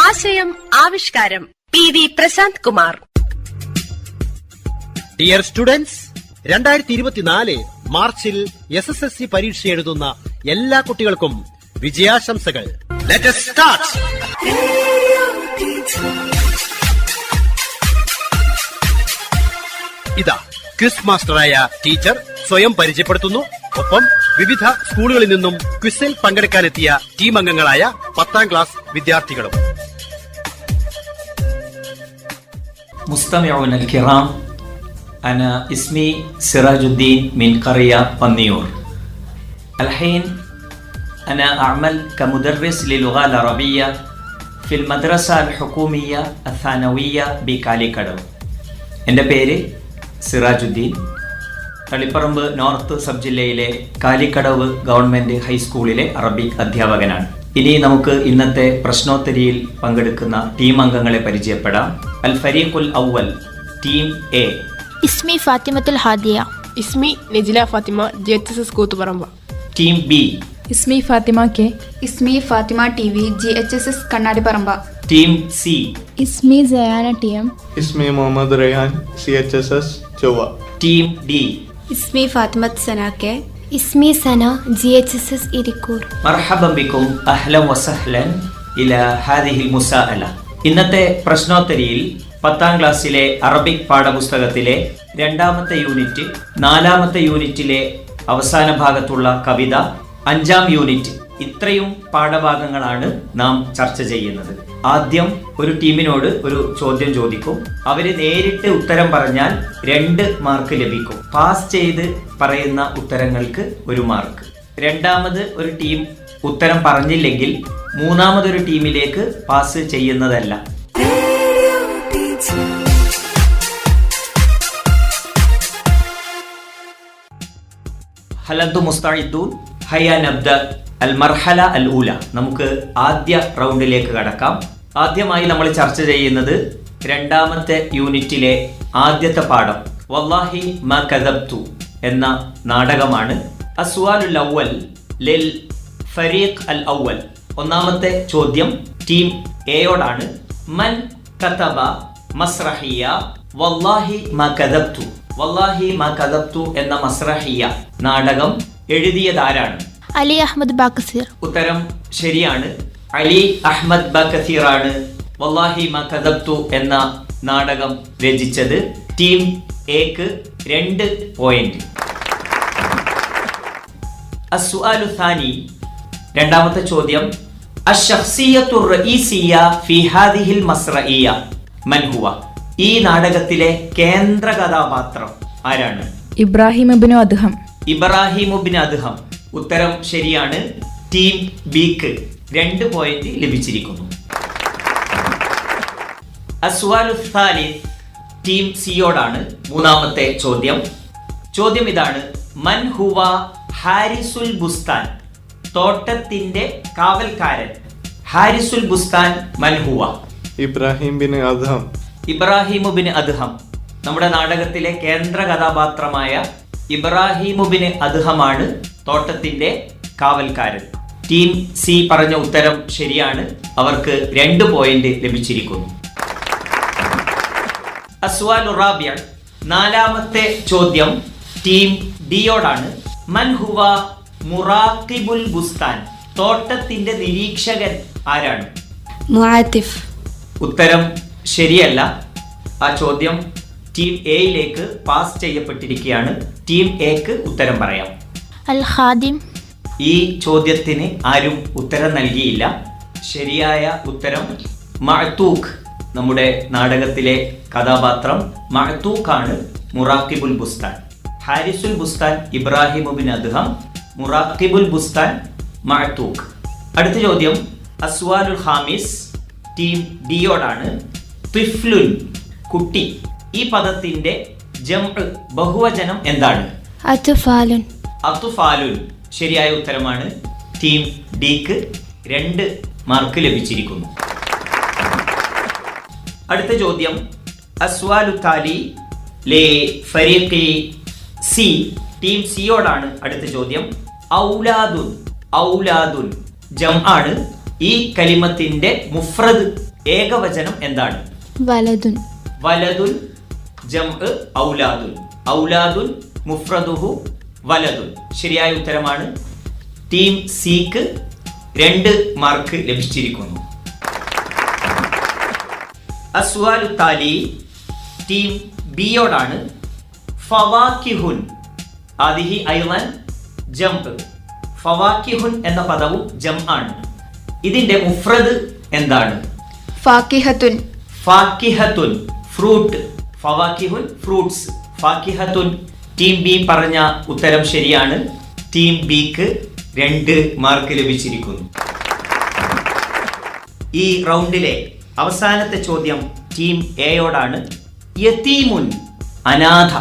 ആശയം ആവിഷ്കാരം PV Prashanth Kumar. Dear students, 2024 മാർച്ചിൽ SSLC പരീക്ഷ എഴുതുന്ന എല്ലാ കുട്ടികൾക്കും വിജയാശംസകൾ. Let us start. ഇതാ ക്വിസ് മാസ്റ്ററായ ടീച്ചർ സ്വയം പരിചയപ്പെടുത്തുന്നു. ഒപ്പം വിവിധ സ്കൂളുകളിൽ നിന്നും ക്വിസിൽ പങ്കെടുക്കാനെത്തിയ ടീം അംഗങ്ങളായ 10ാം ക്ലാസ് വിദ്യാർത്ഥികളും. مستمعون الكرام، أنا اسمي سراج الدين من قرية بنيور. الحين أنا أعمل كمدرس للغة العربية في المدرسة الحكومية الثانوية بكاليكدو. എൻ്റെ പേര് സിറാജുദ്ദീൻ. തളിപ്പറമ്പ് നോർത്ത് സബ് ജില്ലയിലെ കാലിക്കടവ് ഗവൺമെൻറ് ഹൈസ്കൂളിലെ അറബിക് അധ്യാപകനാണ്. ഇനി നമുക്ക് ഇന്നത്തെ പ്രശ്നോത്തരിയിൽ പങ്കെടുക്കുന്ന ടീം അംഗങ്ങളെ പരിചയപ്പെടാം. അൽ ഫരീഖുൽ അവൽ, ടീം എ. ഇസ്മി ഫാത്തിമത്തുൽ ഹാദിയ. ഇസ്മി Najila Fathima, JHS Koothuparamba. Team B. ഇസ്മി ഫാത്തിമ കെ. ഇസ്മി Fathima TV, GHSS Kannadiparamba. Team C. ഇസ്മി സയാന TM. ഇസ്മി Muhammad Rayan, CHSS Chovva. Team D. ഇസ്മി ഫാത്തിമത്ത് സന കെ. ഇസ്മി സന, GHSS ഇരിക്കൂർ. മർഹബൻ ബിക്കും, അഹ്ലൻ വസഹ്ലൻ ഇലാ ഹാദിഹിൽ മുസാഅല. ഇന്നത്തെ പ്രശ്നോത്തരിയിൽ 10ാം ക്ലാസ്സിലെ അറബിക് പാഠപുസ്തകത്തിലെ 2ാമത്തെ യൂണിറ്റ്, 4ാമത്തെ യൂണിറ്റിലെ അവസാന ഭാഗത്തുള്ള കവിത, 5ാം യൂണിറ്റ്, ഇത്രയും പാഠഭാഗങ്ങളാണ് നാം ചർച്ച ചെയ്യുന്നത്. ആദ്യം ഒരു ടീമിനോട് ഒരു ചോദ്യം ചോദിക്കും. അവര് നേരിട്ട് ഉത്തരം പറഞ്ഞാൽ 2 മാർക്ക് ലഭിക്കും. പാസ് ചെയ്ത് പറയുന്ന ഉത്തരങ്ങൾക്ക് 1 മാർക്ക്. രണ്ടാമത് ഒരു ടീം ഉത്തരം പറഞ്ഞില്ലെങ്കിൽ 3ാമതൊരു ടീമിലേക്ക് പാസ് ചെയ്യുന്നതല്ല. ഹൽ അൻതും മുസ്തഇദൂൻ? ഹയ്യാ നബ്ദ അൽ മർഹല അൽ ഊല. നമുക്ക് ആദ്യ റൗണ്ടിലേക്ക് കടക്കാം. ആദ്യമായി നമ്മൾ ചർച്ച ചെയ്യുന്നത് 2ാമത്തെ യൂണിറ്റിലെ ആദ്യത്തെ പാഠം വല്ലാഹി മാ കദബ്തു എന്ന നാടകമാണ്. അസ്വാലുൽ അവൽ ലിൽ ഫരീഖ് അൽ അവൽ. ഒന്നാമത്തെ ചോദ്യം ടീം എയോടാണ്. മൻ കതബ മസ്റഹിയ വല്ലാഹി മാ കദബ്തു. വല്ലാഹി മാ കദബ്തു എന്ന മസ്റഹിയ നാടകം എഴുതിയതാരാണ്? അലി അഹമ്മദ് ബാക്കസീർ. ഉത്തരം ശരിയാണ്. അലി അഹമ്മദ് ബാക്കസീർ ആണ് വല്ലാഹി മാ കദബ്തു എന്ന നാടകം രചിച്ചത്. ടീം എക്ക് 2 പോയിന്റ്. അസ്സുആലു സാനി, രണ്ടാമത്തെ ചോദ്യം. അശ്ശഖ്സിയത്തു റഈസിയ ഫീ ഹാദിഹിൽ മസ്റഇയ മൻ ഹുവ. ഈ നാടകത്തിലെ കേന്ദ്ര കഥാപാത്രം ആരാണ്? ഇബ്രാഹിം ഇബ്നു അദ്ഹം. ഇബ്രാഹിം ഇബ്നു അദ്ഹം. ഉത്തരം ശരിയാണ്. ടീം ബിക്ക് 2 പോയിന്റ് ലഭിച്ചിരിക്കുന്നു. അസ്വാലു സാലിസ്, ടീം സിയോടാണ് 3ാമത്തെ ചോദ്യം. ചോദ്യം ഇതാണ്. മൻ ഹുവ ഹാരിസുൽ ബുസ്താൻ. തോട്ടത്തിന്റെ കാവൽക്കാരൻ. ഹാരിസുൽ ബുസ്താൻ മൻ ഹുവ? ഇബ്രാഹിം ബിൻ അദ്ഹം. ഇബ്രാഹിം ബിൻ അദ്ഹം. നമ്മുടെ നാടകത്തിലെ കേന്ദ്ര കഥാപാത്രമായ ഇബ്രാഹിം ബിൻ അദ്ഹമാണ് തോട്ടത്തിന്റെ കാവൽക്കാരൻ. ടീം സി പറഞ്ഞ ഉത്തരം ശരിയാണ്. അവർക്ക് 2 പോയിന്റ് ലഭിച്ചിരിക്കുന്നു. അസ്വാലു റാബിയ, 4ാമത്തെ ചോദ്യം ടീം ഡിയോടാണ്. മൻ ഹുവ മുറാഖിബുൽ ബുസ്താൻ. തോട്ടത്തിന്റെ നിരീക്ഷകൻ ആരാണ്? മുആത്തിഫ്. ഉത്തരം ശരിയല്ല. ആ ചോദ്യം ടീം എയിലേക്ക് പാസ് ചെയ്യപ്പെട്ടിരിക്കുകയാണ്. ടീം എക്ക് ഉത്തരം പറയാം. അൽ ഖാദിം. ഈ ചോദ്യത്തിന് ആരും ഉത്തരം നൽകിയില്ല. ശരിയായ ഉത്തരം മഅ്തൂഖ്. നമ്മുടെ നാടകത്തിലെ കഥാപാത്രം മഅ്തൂഖാണ് മുറാഖിബുൽ ബുസ്താൻ. ഹാരിസുൽ ബുസ്താൻ ഇബ്രാഹിം ബിൻ അദ്ഹം, മുറാഖിബുൽ ബുസ്താൻ മഅ്തൂഖ്. അടുത്ത ചോദ്യം അസ്വാലുൽ ഖാമിസ്, ടീം ഡിയോടാണ്. തിഫ്ലുൻ, കുട്ടി. ഈ പദത്തിന്റെ ജംഅ് ബഹുവചനം എന്താണ്? അത്ഫാലുൻ. അത്ഫാലുൻ ശരിയായ ഉത്തരമാണ്. ടീം ഡിക്ക് 2 മാർക്ക് ലഭിച്ചിരിക്കുന്നു. അടുത്ത ചോദ്യം അസ്വാലു താലി ലേ ഫരീഖി സി, ടീം സിയോടാണ് അടുത്ത ചോദ്യം. ഔലാദുൻ, ഔലാദുൻ ജം ആണ്. ഈ കലിമത്തിന്റെ മുഫ്രദ് ഏകവചനം എന്താണ്? വലതുൻ. വലതുൻ ജം ഔലാദുൻ, ഔലാദുൻ മുഫ്രദുഹു വലതുൻ. ശരിയായ ഉത്തരമാണ്. ടീം സിക്ക് 2 മാർക്ക് ലഭിച്ചിരിക്കുന്നു. അസ്വാലു താലി ടീം ബിയോടാണ്. ഫവാക്കിഹുൻ ആദിഹി ഐളൻ ജംപ്. ഫവാക്കിഹുൻ എന്ന പദവും ജം ആണ്. ഇതിന്റെ മുഫ്രദ് എന്താണ്? ഫാക്കിഹത്തുൻ. ഫാക്കിഹത്തുൻ ഫ്രൂട്ട്, ഫവാക്കിഹുൻ ഫ്രൂട്ട്സ്, ഫാക്കിഹത്തുൻ. ടീം ബി പറഞ്ഞ ഉത്തരം ശരിയാണ്. ടീം ബിക്ക് 2 മാർക്ക് ലഭിച്ചിരിക്കുന്നു. ഈ റൗണ്ടിലെ അവസാനത്തെ ചോദ്യം ടീം എയോടാണ്. യതീമുൻ അനാഥ.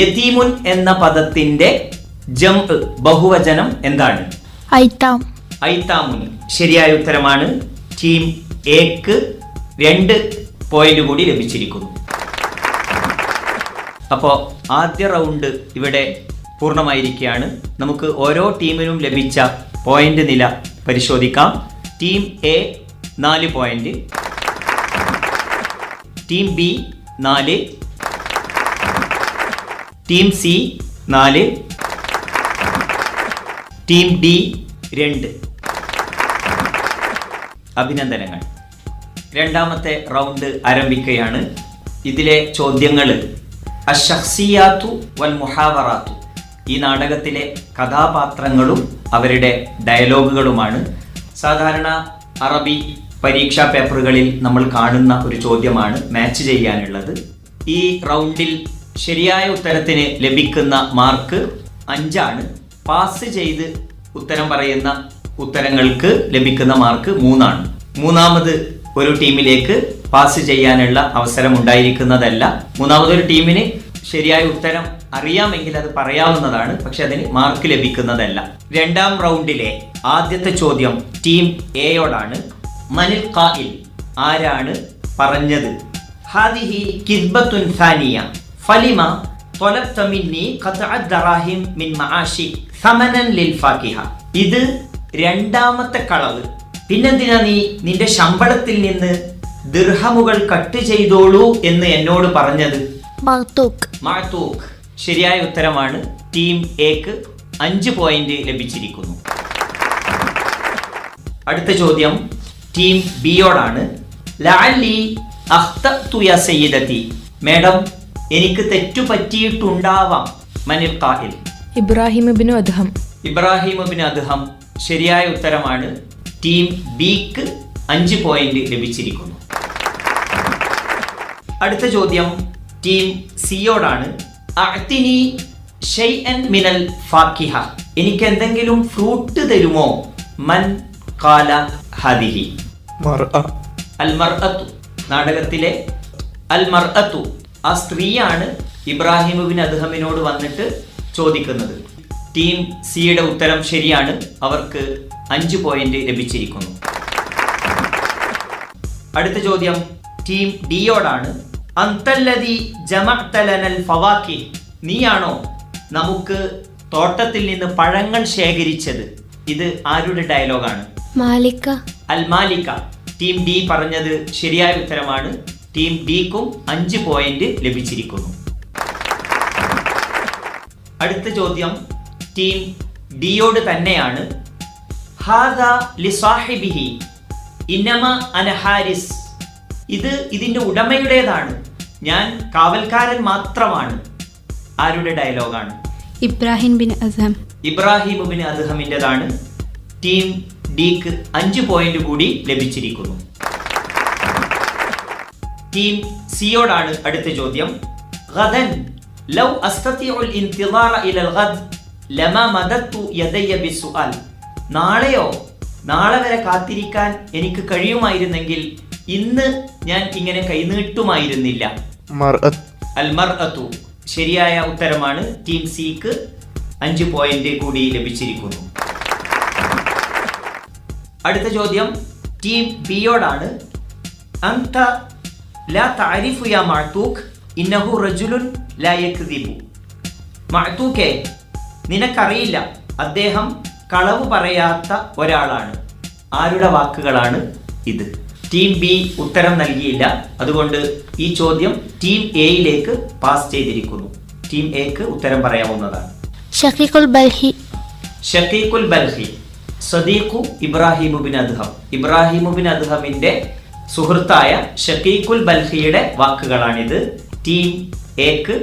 യതീമുൻ എന്ന പദത്തിന്റെ ജംപ് ബഹുവചനം എന്താണ്? ഐത്താം. ഐത്താമുൻ. ശരിയായ ഉത്തരമാണ്. ടീം എക്ക് 2 പോയിന്റ് കൂടി ലഭിച്ചിരിക്കുന്നു. അപ്പോൾ ആദ്യ റൗണ്ട് ഇവിടെ പൂർണ്ണമായിരിക്കുകയാണ്. നമുക്ക് ഓരോ ടീമിനും ലഭിച്ച പോയിന്റ് നില പരിശോധിക്കാം. Team A 4 point, team B 4, team C 4, team D 2. അഭിനന്ദനങ്ങൾ. രണ്ടാമത്തെ റൗണ്ട് ആരംഭിക്കുകയാണ്. ഇതിലെ ചോദ്യങ്ങൾ അശഖ്സിയാത്തു വൽ മുഹാവറാത്തു, ഈ നാടകത്തിലെ കഥാപാത്രങ്ങളും അവരുടെ ഡയലോഗുകളുമാണ്. സാധാരണ അറബി പരീക്ഷാ പേപ്പറുകളിൽ നമ്മൾ കാണുന്ന ഒരു ചോദ്യമാണ് മാച്ച് ചെയ്യാനുള്ളത്. ഈ റൗണ്ടിൽ ശരിയായ ഉത്തരത്തിന് ലഭിക്കുന്ന മാർക്ക് 5 ആണ്. പാസ് ചെയ്ത് ഉത്തരം പറയുന്ന ഉത്തരങ്ങൾക്ക് ലഭിക്കുന്ന മാർക്ക് 3 ആണ്. മൂന്നാമത് ഒരു ടീമിലേക്ക് പാസ് ചെയ്യാനുള്ള അവസരം ഉണ്ടായിരിക്കുന്നതല്ല. മൂന്നാമതൊരു ടീമിന് ശരിയായ ഉത്തരം അറിയാമെങ്കിൽ അത് പറയാവുന്നതാണ്, പക്ഷെ അതിന് മാർക്ക് ലഭിക്കുന്നതല്ല. രണ്ടാം റൗണ്ടിലെ ആദ്യത്തെ ചോദ്യം ടീം എയോടാണ്. മനിൽ ഖാഇൽ, ആരാണ് പറഞ്ഞത്? ഹാദിഹി കിസ്ബത്തുൻ സാനിയ ഫലിമ ത്വലബ്ത മിന്നി ഖത്അ ദറാഹിം മിൻ മആശി സമനൻ ലിൽ ഫാക്കിഹ. ഇത് രണ്ടാമത്തെ കളവ്. പിന്നെന്തിനാ നീ നിന്റെ ശമ്പളത്തിൽ നിന്ന് ദിർഹമുകൾ കട്ട് ചെയ്തോളൂ എന്ന് എന്നോട് പറഞ്ഞത്? മഅ്തൂഖ്. മഅ്തൂഖ്. ശരിയായ ഉത്തരമാണ്. ടീം എക്ക് 5 പോയിന്റ് ലഭിച്ചിരിക്കുന്നു. അടുത്ത ചോദ്യം ടീം ബിയോടാണ്. ലഅല്ലി അഖ്തഅതു യാ സയ്യിദതി, മേഡം എനിക്ക് തെറ്റു പറ്റിയിട്ടുണ്ടാവാം. മനിൽ ഖാഇൽ? ഇബ്രാഹിം ഇബ്നു അദ്ഹം. ഇബ്രാഹിം ഇബ്നു അദ്ഹം. ശരിയായ ഉത്തരമാണ്. ടീം ബിക്ക് 5 പോയിന്റ് ലഭിച്ചിരിക്കുന്നു. അടുത്ത ചോദ്യം ടീം സിയോടാണ്. അഅ്തിനി ഷൈഅൻ മിനൽ ഫാക്കിഹ, എനിക്ക് എന്തെങ്കിലും ഫ്രൂട്ട് തരുമോ? മൻ ഖാല ഹാദിഹി? മർഅ. അൽ മർഅത്തു, നാടകത്തിലെ അൽ മർഅത്തു, ആ സ്ത്രീയാണ് ഇബ്രാഹിം ഇബ്നു അദ്ഹമിനോട് വന്നിട്ട് ചോദിക്കുന്നത്. ടീം സിയുടെ ഉത്തരം ശരിയാണ്. അവർക്ക് 5 പോയിന്റ് ലഭിച്ചിരിക്കുന്നു. അടുത്ത ചോദ്യം ടീം ഡിയോടാണ്. അന്തല്ലദി ജമഅത ലനൽ ഫവാക്കി, നീയാണോ നമുക്ക് തോട്ടത്തിൽ നിന്ന് പഴങ്ങൾ ശേഖരിച്ചത്? ഇത് ആരുടെ ഡയലോഗാണ്? മാലിക. അൽ മാലിക. ടീം ഡി പറഞ്ഞത് ശരിയായ ഉത്തരമാണ്. ടീം ഡിക്കും 5 പോയിന്റ് ലഭിച്ചിരിക്കുന്നു. അടുത്ത ചോദ്യം ടീം ഡിയോട് തന്നെയാണ്. ഹാദാ ലിസാഹിബിഹി ഇന്നമ അന ഹാരിസ്, ഇത് ഇതിന്റെ ഉടമയുടേതാണ്, ഞാൻ കാവൽക്കാരൻ മാത്രമാണ്. ആരുടെ ഡയലോഗാണ്? ഇബ്രാഹിം ബിൻ അസ്ഹം. ഇബ്രാഹിം ബിൻ അദ്ഹമിൻ്റെതാണ്. ടീം ഡിക്ക് 5 പോയിന്റ് കൂടി ലഭിച്ചിരിക്കുന്നു. ടീം സിയോടാണ് അടുത്ത ചോദ്യം. ഗദൻ ലൗ അസ്തതിഉൽ ഇന്തിദാറ ഇലൽ ഗദ് ലമാ മദത്തു യദയ ബിസുആൽ, നാളെയോ, നാളെ വരെ കാത്തിരിക്കാൻ എനിക്ക് കഴിയുമായിരുന്നെങ്കിൽ ഇന്ന് ഞാൻ ഇങ്ങനെ കൈനീട്ടുമായിരുന്നില്ല. മർഅത്ത്. അൽ മർഅത്തു. ശരിയായ ഉത്തരമാണ്. ടീം സിക്ക് 5 പോയിന്റ് കൂടി ലഭിച്ചിരിക്കുന്നു. അടുത്ത ചോദ്യം ടീം ബിയോടാണ്. അന്ത ലാ തഅരിഫു യാ മഅതൂഖ് ഇന്നഹു റജുലുൻ ലാ യക്ദിബു. മഅതൂഖേ, നിനക്കറിയില്ല, അദ്ദേഹം കളവ് പറയാത്ത ഒരാളാണ്. ആരുടെ വാക്കുകളാണ് ഇത്? ടീം ബി ഉത്തരം നൽകിയില്ല. അതുകൊണ്ട് ഈ ചോദ്യം ടീം എയിലേക്ക് പാസ് ചെയ്തിരിക്കുന്നു. ടീം എക്ക് ഉത്തരം പറയാവുന്നതാണ്. ഷക്കീഖുൽ ബൽഹി. ഷക്കീഖുൽ ബൽഹി സദീഖു ഇബ്രാഹിം ബിൻ അദ്ഹം. ഇബ്രാഹിം ബിൻ അദ്ഹമിന്റെ സുഹൃത്തായ ഷക്കീഖുൽ ബൽഹിയുടെ വാക്കുകളാണിത്. ടീം എക്ക്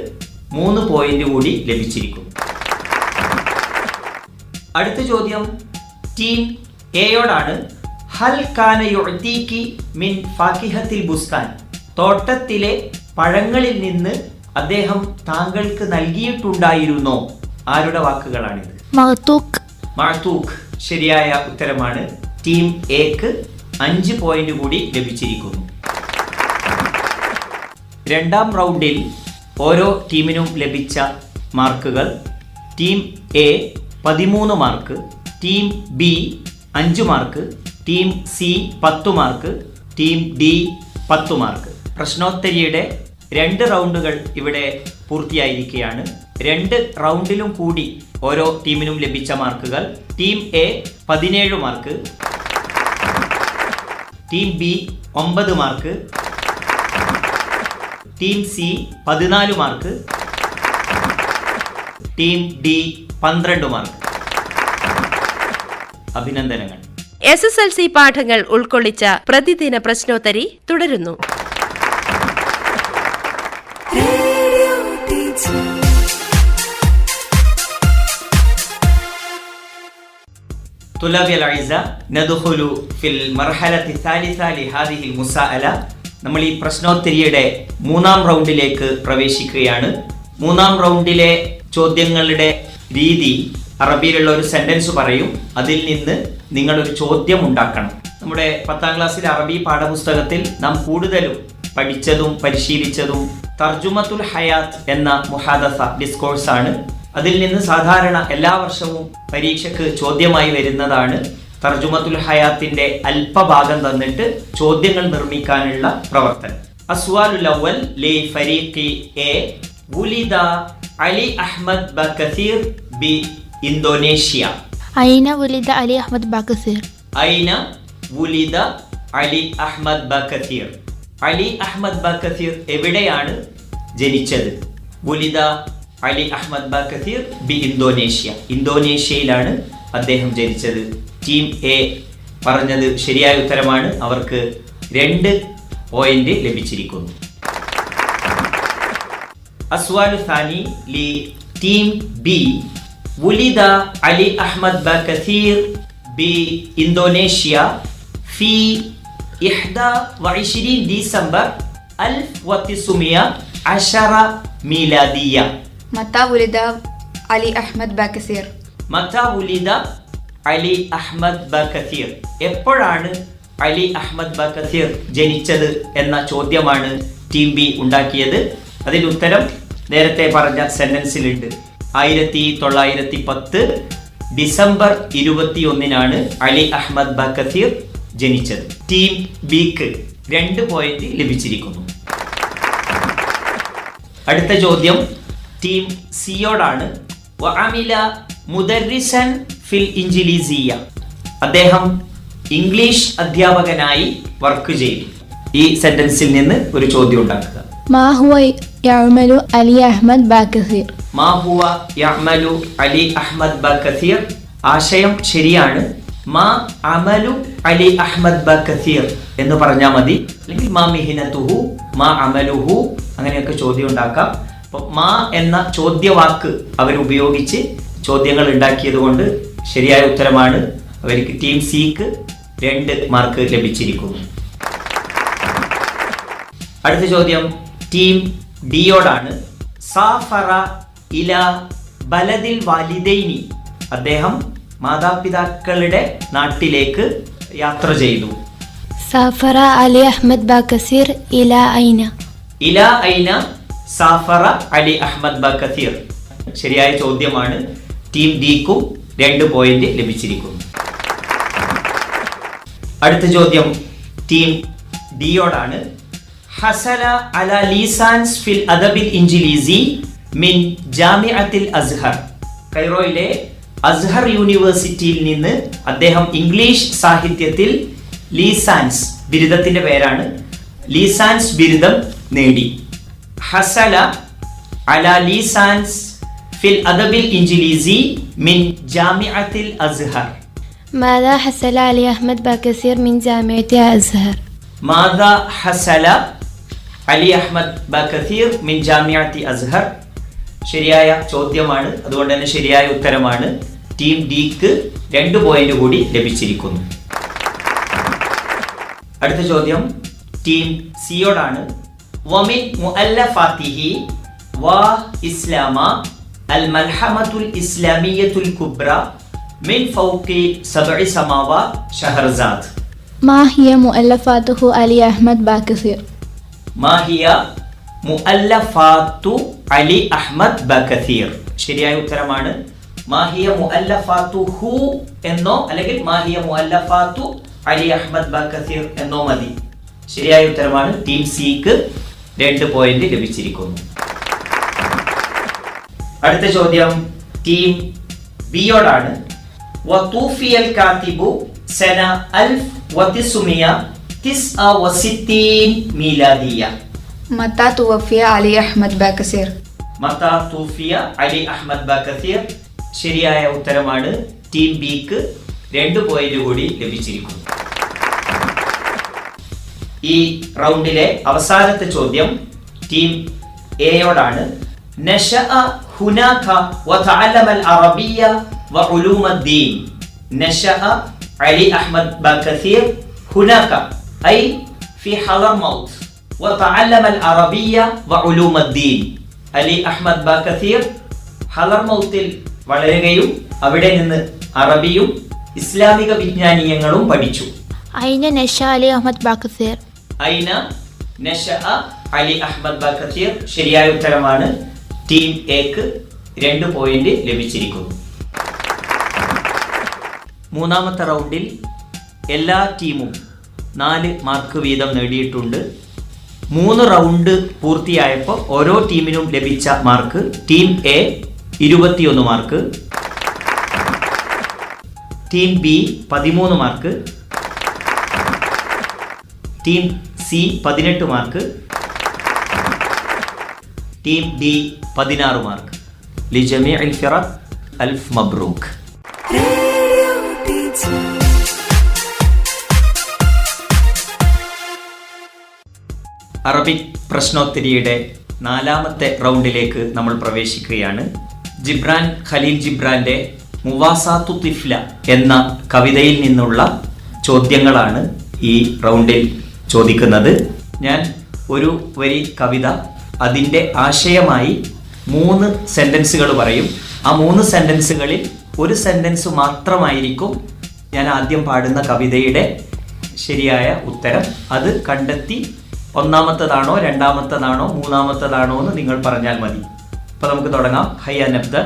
3 പോയിന്റ് കൂടി ലഭിച്ചിരിക്കുന്നു. അടുത്ത ചോദ്യം ടീം എയോടാണ്. ഹൽ കാന യുഅതീകി മിൻ ഫാകിഹത്തിൽ ബുസ്താൻ. തോട്ടത്തിലെ പഴങ്ങളിൽ നിന്ന് അദ്ദേഹം താങ്കൾക്ക് നൽകിയിട്ടുണ്ടായിരുന്നോ? ആരുടെ വാക്കുകളാണിത്? മഅതൂഖ്. മഅതൂഖ് ശരിയായ ഉത്തരമാണ്. ടീം എക്ക് 5 പോയിന്റ് കൂടി ലഭിച്ചിരിക്കുന്നു. രണ്ടാം റൗണ്ടിൽ ഓരോ ടീമിനും ലഭിച്ച മാർക്കുകൾ: team A 13 mark, team B 5 mark, team C 10 mark, team D 10 mark. പ്രശ്നോത്തരിയുടെ 2 റൗണ്ടുകൾ ഇവിടെ പൂർത്തിയായിരിക്കുകയാണ്. 2 റൗണ്ടിലും കൂടി ഓരോ ടീമിനും ലഭിച്ച മാർക്കുകൾ: team A 17 mark, team B 9 mark, team C 14 mark, team D 12 mark. അഭിനന്ദനങ്ങൾ. SSLC പാഠങ്ങൾ ഉൾക്കൊള്ളിച്ച പ്രതിദിന പ്രശ്നോത്തരി തുടരുന്നു. طلاب الأعزاء ندخل في المرحلة الثالثة لهذه المساءلة. നമ്മൾ ഈ പ്രശ്നോത്തരിയുടെ 3-ാം റൗണ്ടിലേക്ക് പ്രവേശിക്കുകയാണ്. 3-ാം റൗണ്ടിലെ ചോദ്യങ്ങളുടെ രീതി: അറബിയിലുള്ള ഒരു സെന്റൻസ് പറയും, അതിൽ നിന്ന് നിങ്ങളൊരു ചോദ്യം ഉണ്ടാക്കണം. നമ്മുടെ 10ാം ക്ലാസ്സിലെ അറബി പാഠപുസ്തകത്തിൽ നാം കൂടുതലും പഠിച്ചതും പരിശീലിച്ചതും തർജുമത്തുൽ ഹയാത്ത് എന്ന മുഹാദസ ഡിസ്കോഴ്സ് ആണ്. അതിൽ നിന്ന് സാധാരണ എല്ലാ വർഷവും പരീക്ഷയ്ക്ക് ചോദ്യമായി വരുന്നതാണ് തർജുമത്തുൽ ഹയാത്തിന്റെ അല്പഭാഗം തന്നിട്ട് ചോദ്യങ്ങൾ നിർമ്മിക്കാനുള്ള പ്രവർത്തനം. അസ്വാലുൽ അവ്വൽ ലി ഫരീഖി എ. വുലിദ അലി അഹ്മദ് ബകസീർ ബി ഇന്തോനേഷ്യ. ഐന വുലിദ അലി അഹ്മദ് ബകസീർ. ഐന വുലിദ Ali Ahmad Bakathir. Ali Ahmad Bakathir എവിടെയാണ് ജനിച്ചത്? വുലിദ അലി അഹ്മദ് ബകസീർ ബി ഇന്തോനേഷ്യ. ഇന്തോനേഷ്യയിലാണ് അദ്ദേഹം ജനിച്ചത്. ടീം എ പറഞ്ഞത് ശരിയായ ഉത്തരമാണ്. അവർക്ക് 2 പോയിന്റ് ലഭിച്ചിരിക്കുന്നു. അസ്വാലു സാനി ലി ടീം ബി. വുലിദ അലി അഹ്മദ് ബകസീർ ബി ഇന്തോനേഷ്യ ഫി 21 ഡിസംബർ 1910 മീലാദിയ. മത്താ വുലിദ അലി അഹ്മദ് ബകസീർ. മത്താ വുലിദ അലി അഹ്മദ് ബകസീർ. എപ്പോഴാണ് അലി അഹ്മദ് ബകസീർ ജനിച്ചത് എന്ന ചോദ്യമാണ് ടീം ബി ഉണ്ടാക്കിയത്. അതിന് ഉത്തരം നേരത്തെ പറഞ്ഞ സെന്റൻസിലുണ്ട്. 1910 ഡിസംബർ 21 അലി അഹ്മദ് ബകസീർ ജനിച്ചത്. ടീം ബിക്ക് 2 പോയിന്റ് ലഭിച്ചിരിക്കുന്നു. അടുത്ത ചോദ്യം ടീം സിയോടാണ്. വഅമില മുദർരിസൻ ഫിൽ ഇൻജിലീസിയ. അദ്ദേഹം ഇംഗ്ലീഷ് അധ്യാപകനായി വർക്ക് ചെയ്തു. ഈ സെന്റൻസിൽ നിന്ന് ഒരു ചോദ്യം ഉണ്ടാക്കുക. മാ ഹുവ യഅമലു അലി അഹ്മദ് ബകസീർ. മാ ഹുവ യഅമലു അലി അഹ്മദ് ബകസീർ. ആശയം ശരിയാണ്. മാ അമലു അലി അഹ്മദ് ബകസീർ എന്ന് പറഞ്ഞാൽ മതി. അല്ലെങ്കിൽ മാ മിഹ്നതുഹു, മാ അമലുഹു, അങ്ങനെയൊക്കെ ചോദ്യം ഉണ്ടാക്കാം. അപ്പോൾ മാ എന്ന ചോദ്യവാക്ക് അവരുപയോഗിച്ച് ചോദ്യങ്ങൾ ഉണ്ടാക്കിയത് കൊണ്ട് ശരിയായ ഉത്തരമാണ്. അവർക്ക് ടീം സിക്ക് 2 മാർക്ക് ലഭിച്ചിരിക്കുന്നു. അടുത്ത ചോദ്യം ടീം ഡിയോടാണ്. സാഫറ ഇല ബലദിൽ വാലിദൈനി. അദ്ദേഹം മാതാപിതാക്കളുടെ നാട്ടിലേക്ക് യാത്ര ചെയ്തു. സാഫറ അലി അഹ്മദ് ബകസീർ ഇല ഐന. ഇല ഐന സാഫറ അലി അഹ്മദ് ബകസീർ. ശരിയായ ചോദ്യമാണ്. ടീം ഡിക്കും 2 പോയിന്റ് ലഭിച്ചിരിക്കുന്നു. അടുത്ത ചോദ്യം ടീം ഡിയോടാണ്. ഹസല അല ലീസാൻസ് ഫിൽ അദബിൽ ഇൻജിലീസി മിൻ ജാമിഅത്തിൽ അസ്ഹർ. കൈറോയിലെ അസ്ഹർ യൂണിവേഴ്സിറ്റിയിൽ നിന്ന് അദ്ദേഹം ഇംഗ്ലീഷ് സാഹിത്യത്തിൽ ലീസാൻസ് ബിരുദത്തിന്റെ പേരാണ് ലീസാൻസ് ബിരുദം നേടി. ഹസല അല ലീസാൻസ് ഫിൽ അദബിൽ ഇൻജിലീസി മിൻ ജാമിഅത്തിൽ അസ്ഹർ. ماذا حصل علي أحمد باكثير من جامعة أزهر؟ മാദാ ഹസല അലി അഹ്മദ് ബകഥീർ മിൻ ജാമിഅത്തി അസ്ഹർ. ശരിയായ ചോദ്യമാണ്, അതുകൊണ്ട് തന്നെ ശരിയായ ഉത്തരമാണ്. ടീം ഡിക്ക് 2 പോയിന്റ് കൂടി ലഭിച്ചിരിക്കുന്നു. അടുത്ത ചോദ്യം ടീം സിയോടാണ്. വമിൻ മുഅല്ലഫാത്തിഹി വ ഇസ്ലാമ അൽ മൽഹമത്തുൽ ഇസ്ലാമിയ്യത്തുൽ കുബ്ര മിൻ ഫൗഖി 7 സമാവാത് ഷഹർസാദ്. ما هي مؤلفاته علي أحمد باكثير؟ മാ ഹിയ മുഅല്ലഫാത്തു അലി അഹ്മദ് ബകഥീർ. ശരിയായ ഉത്തരമാണ്. മാ ഹിയ മുഅല്ലഫാത്തുഹു എന്നോ അല്ലെങ്കിൽ മാ ഹിയ മുഅല്ലഫാത്തു അലി അഹ്മദ് ബകഥീർ എന്നോ മതി. ശരിയായ ഉത്തരമാണ്. ടീം സിക്ക് 2 പോയിന്റ് ലഭിച്ചിരിക്കുന്നു. അടുത്ത ചോദ്യം ടീം ബിയോടാണ്. വതൂഫിയൽ കാതിബു സന 1969 മീലാദിയ. متى توفي علي أحمد باكثير؟ മതാ തൂഫിയ അലി അഹ്മദ് ബകഥീർ. ശരിയായ ഉത്തരമാണ്. ടീം ബിക്ക് 2 പോയിന്റ് കൂടി ലഭിച്ചിരിക്കുന്നു. ഈ റൗണ്ടിലെ അവസാനത്തെ ചോദ്യം ടീം എയോടാണ്. നശഅ ഹുനാക വതഅല്ലമ അൽ അറബിയ്യ വഉലൂമ അദ്ദീൻ. നശഅ അലി അഹ്മദ് ബകഥീർ ഹുനാക ഐ ഫി ഹളർമൗത്ത് വതഅല്ലമ അൽ അറബിയ്യ വഉലൂമ അദ്ദീൻ. അലി അഹ്മദ് ബകഥീർ ഹളർമൗത്തിൽ വളരുകയും അവിടെ നിന്ന് അറബിയും ഇസ്ലാമിക വിജ്ഞാനീയങ്ങളും പഠിച്ചു. أين نشأ علي أحمد باكثير؟ ഐന നശഅ അലി അഹ്മദ് ബകഥീർ. ശരിയായ ഉത്തരമാണ്. ടീം എക്ക് 2 പോയിന്റ് ലഭിച്ചിരിക്കുന്നു. മൂന്നാമത്തെ റൗണ്ടിൽ എല്ലാ ടീമും 4 മാർക്ക് വീതം നേടിയിട്ടുണ്ട്. 3 റൗണ്ട് പൂർത്തിയായപ്പോൾ ഓരോ ടീമിനും ലഭിച്ച mark team A 21 mark, team B 13 mark, team C 18 mark, team D 16 mark. ലിജമീഇൽ ഫിറഖ് അൽഫ് മബ്രൂക്ക്. അറബിക് പ്രശ്നോത്തരിയുടെ 4ാമത്തെ റൗണ്ടിലേക്ക് നമ്മൾ പ്രവേശിക്കുകയാണ്. ജിബ്രാൻ ഖലീൽ ജിബ്രാന്റെ മുവാസാത്തു തിഫ്ല എന്ന കവിതയിൽ നിന്നുള്ള ചോദ്യങ്ങളാണ് ഈ റൗണ്ടിൽ ചോദിക്കുന്നത്. ഞാൻ ഒരു വരി കവിത അതിൻ്റെ ആശയമായി 3 സെന്റൻസുകൾ പറയും. ആ 3 സെന്റൻസുകളിൽ ഒരു സെന്റൻസ് മാത്രമായിരിക്കും ഞാൻ ആദ്യം പാടുന്ന കവിതയുടെ ശരിയായ ഉത്തരം. അത് കണ്ടെത്തി 1ാമത്തേതാണോ 2ാമത്തേതാണോ 3ാമത്തേതാണോ എന്ന് നിങ്ങൾ പറഞ്ഞാൽ മതി. അപ്പോൾ നമുക്ക് തുടങ്ങാം. ഹയ്യ നബ്ദ.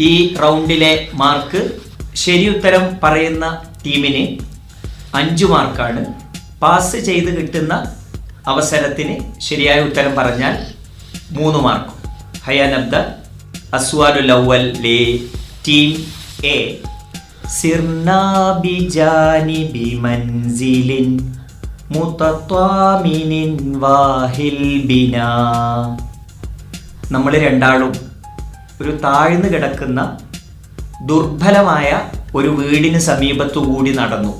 ഈ റൗണ്ടിലെ മാർക്ക് ശരി ഉത്തരം പറയുന്ന ടീമിന് 5 മാർക്കാണ്. പാസ് ചെയ്ത് കിട്ടുന്ന അവസരത്തിന് ശരിയായ ഉത്തരം പറഞ്ഞാൽ 3 മാർക്കും. ഹയ്യ നബ്ദ. അസ്വാലുൽ അവ്വൽ ലി ടീം എ. സിർനാ ബിജാനിബി മൻസിലിൻ മുതത്വാമിനിൻ വാഹിൽ ബിനാ. നമ്മൾ രണ്ടാളും ഒരു താഴ്ന്നു കിടക്കുന്ന ദുർബലമായ ഒരു വീടിന് സമീപത്തുകൂടി നടന്നു.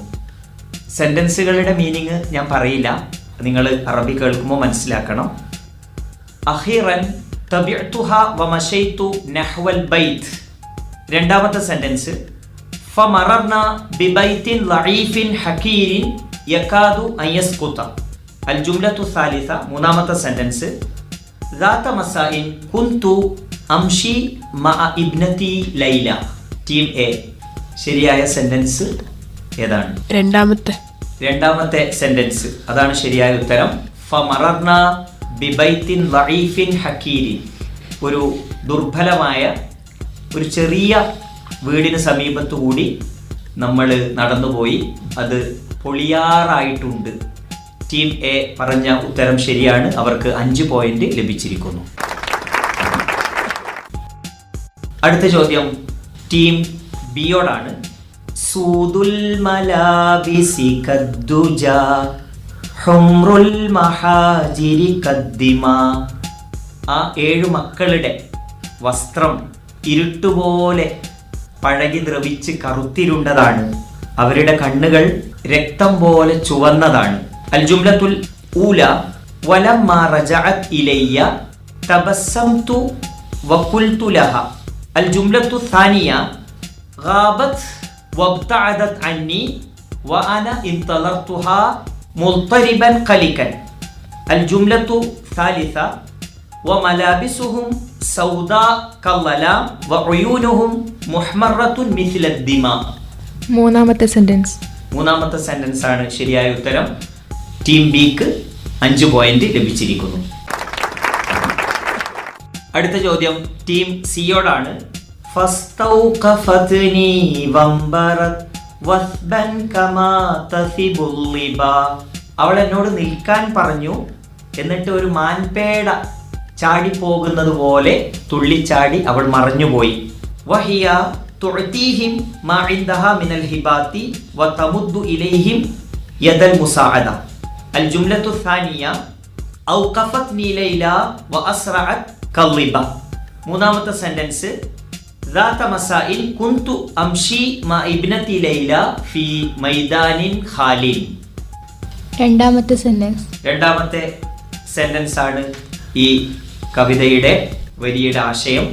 സെന്റൻസുകളുടെ മീനിങ് ഞാൻ പറയില്ല, നിങ്ങൾ അറബി കേൾക്കുമ്പോൾ മനസ്സിലാക്കണം. അഖീറൻ തബിഅതുഹ വമശൈതു നഹ്വൽ ബൈത്ത്. 2ാമത്തെ സെന്റൻസ് ഫമറർന ബിബൈത്തിൻ ലഈഫിൻ ഹകീരിൻ യകാദു അൻ യസ്കുത. അൽ ജുംലത്തു സാലിസ. 3ാമത്തെ സെന്റൻസ് ذات مساء كنت أمشي مع ابنتي ليلى. ടീം എ ശരിയായ സെന്റൻസ് ഏതാണ്? 2ാമത്തെ സെന്റൻസ്. അതാണ് ശരിയായ ഉത്തരം. ഫമറർന ബിബൈത്തിൻ ലഈഫിൻ ഹകീരിൻ. ഒരു ദുർബലമായ ഒരു ചെറിയ വീടിന് സമീപത്തുകൂടി നമ്മൾ നടന്നുപോയി. അത് പൊളിയാറായിട്ടുണ്ട്. ടീം എ പറഞ്ഞ ഉത്തരം ശരിയാണ്. അവർക്ക് 5 പോയിന്റ് ലഭിച്ചിരിക്കുന്നു. അടുത്ത ചോദ്യം ടീം ബിയോടാണ്. സൂദുൽ മലാബിസി കദ്ദുജ ഹുംറുൽ മഹാജിരി കദ്ദിമ. ആ 7 മക്കളുടെ വസ്ത്രം ഇരുട്ടുപോലെ പഴകി ദ്രവിച്ച് കറുത്തിരുണ്ടതാണ്. അവരുടെ കണ്ണുകൾ രക്തം പോലെ ചുവന്നതാണ്. അൽ ജുംലത്തുൽ ഊല വലമ്മാ റജഅത് ഇലയ്യ തബസ്സംതു വഖുൽതു ലഹ. അൽ ജുംലത്തു സാനിയ ഗാബത് വബ്തഅദത് അന്നി വഅന ഇൻതളർതുഹാ മുൽതരിബൻ ഖലികൻ. അൽ ജുംലത്തു സാലിസ വമലാബിസുഹും സൗദാ കല്ലലാം വഉയൂനുഹും മുഹ്മറത്തുൻ മിസ്ല ദിമാ. മൂന്നാമത്തെ സെന്റൻസ്. മൂന്നാമത്തെ സെന്റൻസ് ആണ് ശരിയായ ഉത്തരം. ടീം ബിക്ക് 5 പോയിന്റ് ലഭിച്ചിരിക്കുന്നു. അടുത്ത ചോദ്യം ടീം സിയോടാണ്. ഫസ്തൗഖഫത്നി വംബറത് വസ്ബൻ കമാ തസിബുൽ ലിബാ. അവൾ എന്നോട് നിൽക്കാൻ പറഞ്ഞു, എന്നിട്ട് ഒരു മാൻപേട ചാടിപ്പോകുന്നത് പോലെ തുള്ളിച്ചാടി അവൾ മറഞ്ഞുപോയി. വഹിയ തുഅതീഹിം മാ ഇൻദഹാ മിനൽ ഹിബാത്തി വതമുദ്ദു ഇലൈഹിം യദൽ മുസാഅദ. അൽ ജുംലത്തു സാനിയ ഔഖഫത്നി ലൈല വഅസ്റഅത് കല്ലിബ. മൂന്നാമത്തെ സെന്റൻസ് ذات مساء كنت أمشي مع ابنتي ليلى في ميدان خال. രണ്ടാമത്തെ സെന്റൻസ്. രണ്ടാമത്തെ സെന്റൻസ് ആണ് ഈ കവിതയുടെ വരിയുടെ ആശയം.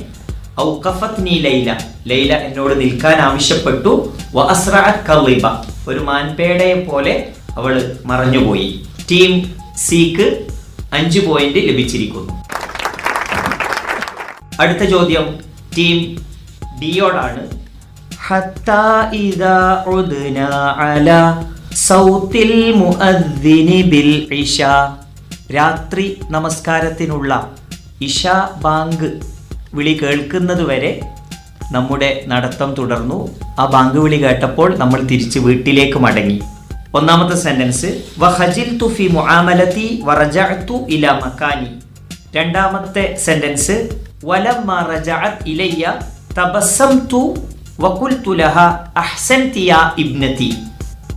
ഔഖഫത്നി ലൈല, ലൈല എന്നോട് നിൽക്കാൻ ആവശ്യപ്പെട്ടു. വഅസ്റഅത് കല്ലിബ, ഒരു മാൻപേടയെ പോലെ അവൾ മറഞ്ഞുപോയി. ടീം സിക്ക് 5 പോയിന്റ് ലഭിച്ചിരിക്കുന്നു. അടുത്ത ചോദ്യം ടീം ഡിയോടാണ്. ഹത്താ ഇദാ ഉദ്നാ അലാ സൗത്തിൽ മുഅദ്ദിനി ബിൽ ഇശാ. രാത്രി നമസ്കാരത്തിനുള്ള ഇശാ ബാങ്ക് വിളി കേൾക്കുന്നതുവരെ നമ്മുടെ നടത്തം തുടർന്നു. ആ ബാങ്ക് വിളി കേട്ടപ്പോൾ നമ്മൾ തിരിച്ച് വീട്ടിലേക്ക് മടങ്ങി. ഒന്നാമത്തെ സെന്റൻസ് വഖജിൽതു ഫി മുആമലതി വറജഅതു ഇലാ മക്കാനി. രണ്ടാമത്തെ സെന്റൻസ് വലമ്മ റജഅത് ഇലയ്യ തബസ്സംതു വഖുൽതു ലഹാ അഹ്സൻതി യാ ഇബ്നതി.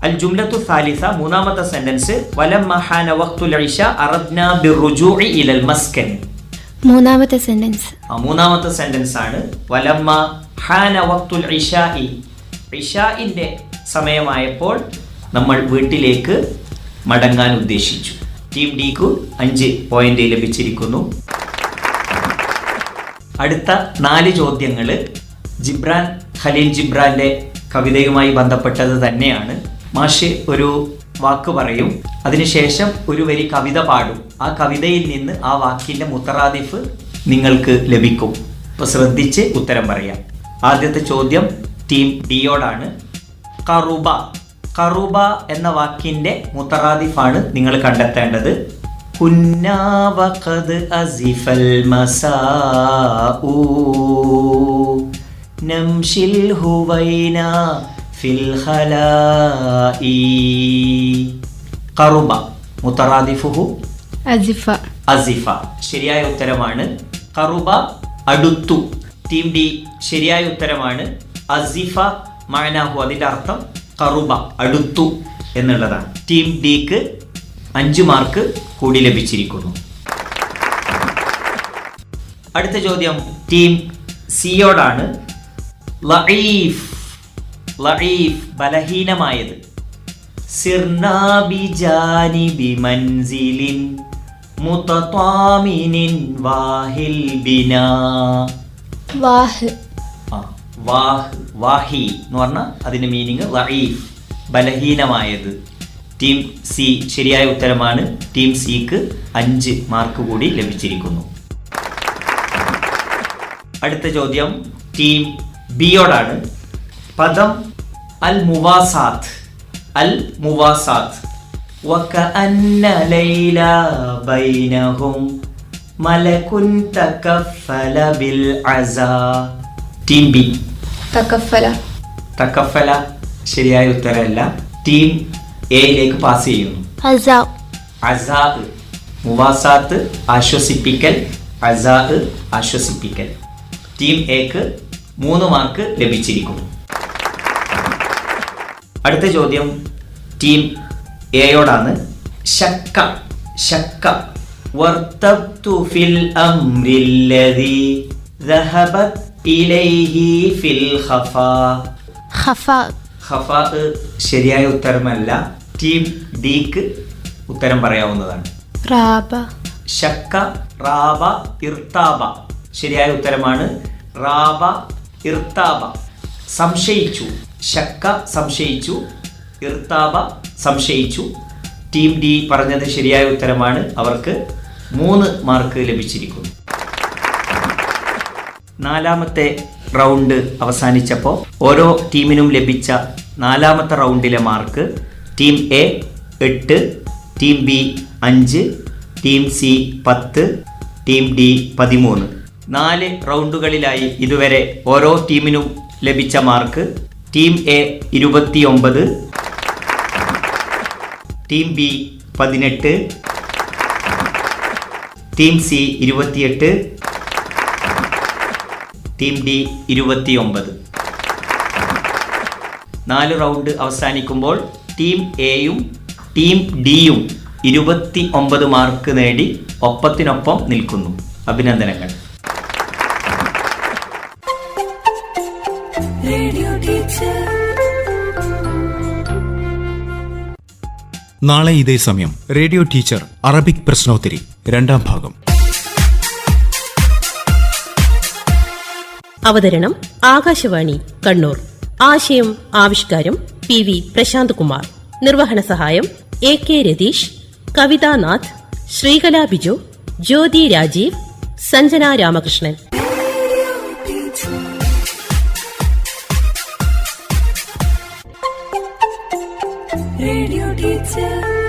അൽ ജുംലത്തു സാലിസ. മൂന്നാമത്തെ സെന്റൻസ് വലമ്മ ഹാന വഖ്തുൽ ഇശ അറദ്നാ ബിർറുജൂഇ ഇലൽ മസ്കൻ. മൂന്നാമത്തെ സെന്റൻസ്. മൂന്നാമത്തെ സെന്റൻസ് ആണ് വലമ്മ ഹാന വഖ്തുൽ ഇശാഇ. ഇശാഇന്റെ സമയമായപ്പോൾ നമ്മൾ വീട്ടിലേക്ക് മടങ്ങാൻ ഉദ്ദേശിച്ചു. ടീം ഡിക്ക് 5 പോയിന്റ് ലഭിച്ചിരിക്കുന്നു. അടുത്ത 4 ചോദ്യങ്ങൾ ജിബ്രാൻ ഖലീൽ ജിബ്രാന്റെ കവിതയുമായി ബന്ധപ്പെട്ടത് തന്നെയാണ്. മാഷ് ഒരു വാക്ക് പറയും, അതിനുശേഷം ഒരു വരി കവിത പാടും. ആ കവിതയിൽ നിന്ന് ആ വാക്കിന്റെ മുത്തറാദിഫ് നിങ്ങൾക്ക് ലഭിക്കും. അപ്പോൾ ശ്രദ്ധിച്ച് ഉത്തരം പറയാം. ആദ്യത്തെ ചോദ്യം ടീം ഡിയോടാണ്. കറുബ. കറുബ എന്ന വാക്കിന്റെ മുത്തറാദിഫാണ് നിങ്ങൾ കണ്ടെത്തേണ്ടത്. കുന്നാ വഖദ് അസിഫൽ മസാഉ നംശിൽ ഹുവൈന ഫിൽ ഖലാഇ. കറുബ മുത്തറാദിഫുഹു അസിഫ. അസിഫ ശരിയായ ഉത്തരമാണ്. കറുബ അടുത്തു. ടീം ഡി ശരിയായ ഉത്തരമാണ്. അസിഫ മഅനാഹു, അതിന്റെ അർത്ഥം കറുബ അടുത്തു എന്നുള്ളതാണ്. ടീം ഡിക്ക് 5 മാർക്ക് കൂടി ലഭിച്ചിരിക്കുന്നു. അടുത്ത ചോദ്യം ടീം സിയോടാണ്. ലഈഫ്. ലഈഫ് ബലഹീനമായത്. സിർനാ ബിജാനിബി മൻസിലിൻ മുതതാമിനിൻ വാഹിൽ ബിനാ. വാഹ്. വാഹ് വാഹി എന്ന് പറഞ്ഞാൽ അതിന്റെ മീനിങ് ലഈഫ് ബലഹീനമായത്. ടീം സി ശരിയായ ഉത്തരമാണ്. ടീം സിക്ക് 5 മാർക്ക് കൂടി ലഭിച്ചിരിക്കുന്നു. അടുത്ത ചോദ്യം ടീം ബിയോടാണ്. പദം അൽ മുവാസാത്ത്. അൽ മുവാസാത്ത്. വകഅന്ന ലൈല ബൈനഹും മലകുൻ തകഫല ബിൽ അസാ. ടീം ബി തകഫല. തകഫല ശരിയായ ഉത്തരമല്ല. ടീം എയിലേക്ക് പാസ് ചെയ്യുന്നു. عزاء അസാ, മുവാസാത്ത് ആശ്വസിപ്പിക്കൽ, അസാ ആശ്വസിപ്പിക്കൽ. ടീം എക്ക് 3 മാർക്ക് ലഭിച്ചിരിക്കുന്നു. അടുത്ത ചോദ്യം ടീം എയോടാണ്. ശക്ക ശക്ക വർത്തബ്തു ഫിൽ അംരില്ലദി ദഹബത് ഇലൈഹി ഫിൽ ഖഫാ. خفاء ഖഫാ ശരിയായ ഉത്തരമല്ല. ടീം ഡിക്ക് ഉത്തരം പറയാവുന്നതാണ്. رابة ശക്ക റാബ ഇർത്താബ ശരിയായ ഉത്തരമാണ്. റാബ ഇർത്താബ. സംശയിച്ചു, ശക്ക സംശയിച്ചു, ഇർത്താബ സംശയിച്ചു. ടീം ഡി പറഞ്ഞത് ശരിയായ ഉത്തരമാണ്. അവർക്ക് 3 മാർക്ക് ലഭിച്ചിരിക്കുന്നു. 4ാമത്തെ റൗണ്ട് അവസാനിച്ചപ്പോൾ ഓരോ ടീമിനും ലഭിച്ച 4ാമത്തെ റൗണ്ടിലെ mark team A 8, team B 5, team C 10, team D 13. 4 റൗണ്ടുകളിലായി ഇതുവരെ ഓരോ ടീമിനും ലഭിച്ച mark team A 29, team B 18, team C 28, team D 29. 4 round അവസാനിക്കുമ്പോൾ ടീം എയും ടീം ഡിയും 29 മാർക്ക് നേടി ഒപ്പത്തിനൊപ്പം നിൽക്കുന്നു. അഭിനന്ദനങ്ങൾ. നാളെ ഇതേ സമയം റേഡിയോ ടീച്ചർ അറബിക് പ്രശ്നോത്തരി 2ാം ഭാഗം. അവതരണം ആകാശവാണി കണ്ണൂർ. ആശയം ആവിഷ്കാരം PV പ്രശാന്ത് കുമാർ. നിർവഹണ സഹായം AK രതീഷ്, കവിതാനാഥ്, ശ്രീകല ബിജു, ജ്യോതി രാജീവ്, സഞ്ജന രാമകൃഷ്ണൻ. Radio teacher.